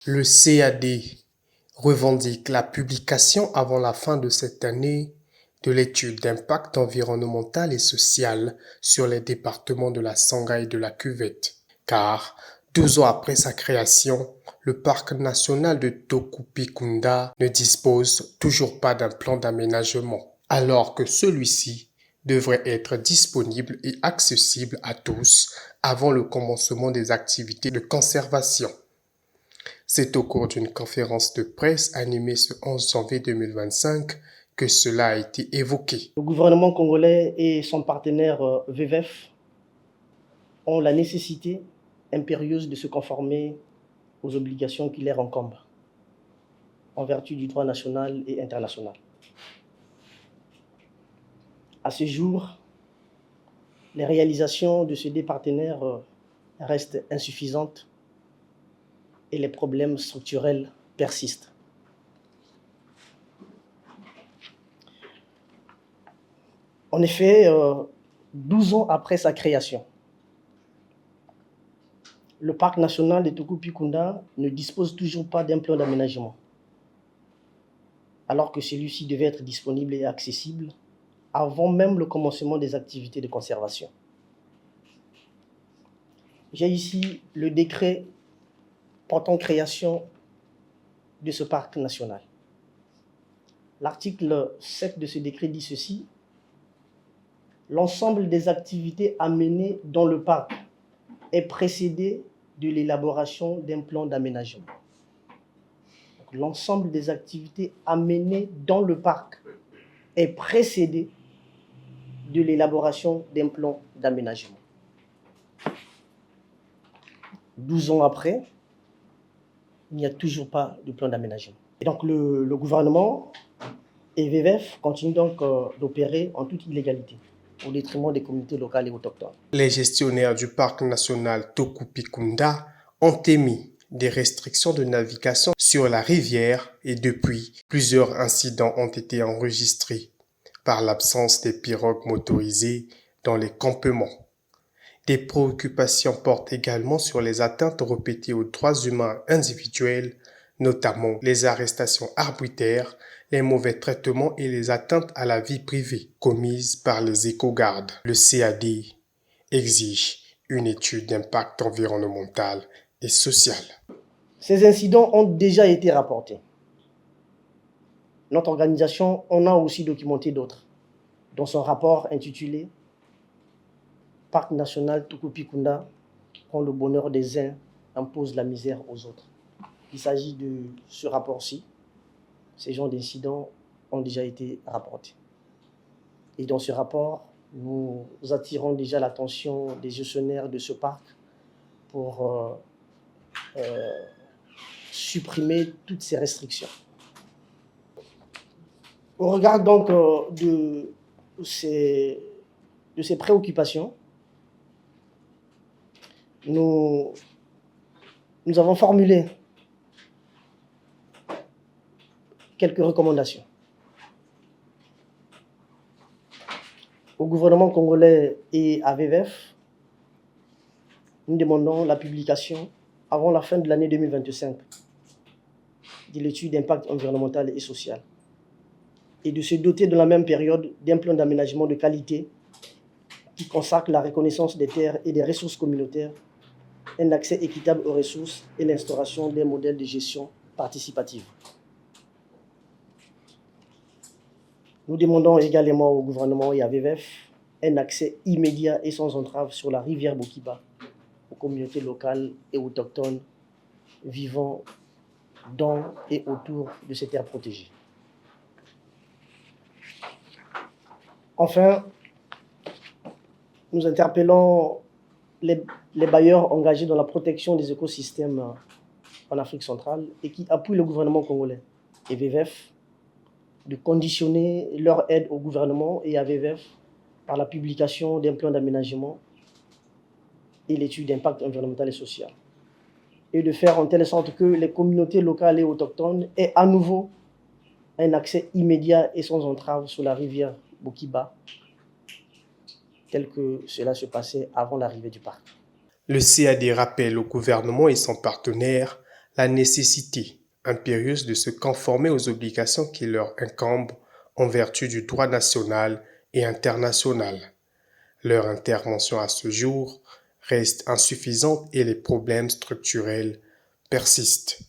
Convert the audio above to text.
Le CAD revendique la publication avant la fin de cette année de l'étude d'impact environnemental et social sur les départements de la Sangha et de la Cuvette, car 12 ans après sa création, le parc national de Tokupikunda ne dispose toujours pas d'un plan d'aménagement, alors que celui-ci devrait être disponible et accessible à tous avant le commencement des activités de conservation. C'est au cours d'une conférence de presse animée ce 11 janvier 2025 que cela a été évoqué. Le gouvernement congolais et son partenaire VVF ont la nécessité impérieuse de se conformer aux obligations qui leur incombent en vertu du droit national et international. À ce jour, les réalisations de ces deux partenaires restent insuffisantes et les problèmes structurels persistent. En effet, 12 ans après sa création, le parc national de Tokupikunda ne dispose toujours pas d'un plan d'aménagement, alors que celui-ci devait être disponible et accessible avant même le commencement des activités de conservation. J'ai ici le décret portant création de ce parc national. L'article 7 de ce décret dit ceci: l'ensemble des activités à mener dans le parc est précédé de l'élaboration d'un plan d'aménagement. L'ensemble des activités à mener dans le parc est précédé de l'élaboration d'un plan d'aménagement. 12 ans après, il n'y a toujours pas de plan d'aménagement. Et donc le gouvernement et VVF continuent donc d'opérer en toute illégalité, au détriment des communautés locales et autochtones. Les gestionnaires du parc national Tokupikunda ont émis des restrictions de navigation sur la rivière et depuis, plusieurs incidents ont été enregistrés par l'absence des pirogues motorisées dans les campements. Des préoccupations portent également sur les atteintes répétées aux droits humains individuels, notamment les arrestations arbitraires, les mauvais traitements et les atteintes à la vie privée commises par les éco-gardes. Le CAD exige une étude d'impact environnemental et social. Ces incidents ont déjà été rapportés. Notre organisation en a aussi documenté d'autres, dans son rapport intitulé « Parc national Tokupikunda, quand le bonheur des uns impose la misère aux autres ». Il s'agit de ce rapport-ci. Ces genres d'incidents ont déjà été rapportés. Et dans ce rapport, nous attirons déjà l'attention des gestionnaires de ce parc pour supprimer toutes ces restrictions. Au regard donc de ces préoccupations, nous avons formulé quelques recommandations. Au gouvernement congolais et à VVF, nous demandons la publication avant la fin de l'année 2025 de l'étude d'impact environnemental et social et de se doter de la même période d'un plan d'aménagement de qualité qui consacre la reconnaissance des terres et des ressources communautaires, un accès équitable aux ressources et l'instauration d'un modèle de gestion participative. Nous demandons également au gouvernement et à VVF un accès immédiat et sans entrave sur la rivière Bokiba aux communautés locales et autochtones vivant dans et autour de ces terres protégées. Enfin, nous interpellons les bailleurs engagés dans la protection des écosystèmes en Afrique centrale et qui appuient le gouvernement congolais et VVF de conditionner leur aide au gouvernement et à VVF par la publication d'un plan d'aménagement et l'étude d'impact environnemental et social, et de faire en telle sorte que les communautés locales et autochtones aient à nouveau un accès immédiat et sans entrave sur la rivière Bokiba, tel que cela se passait avant l'arrivée du parc. Le CAD rappelle au gouvernement et son partenaire la nécessité impérieuse de se conformer aux obligations qui leur incombent en vertu du droit national et international. Leur intervention à ce jour reste insuffisante et les problèmes structurels persistent.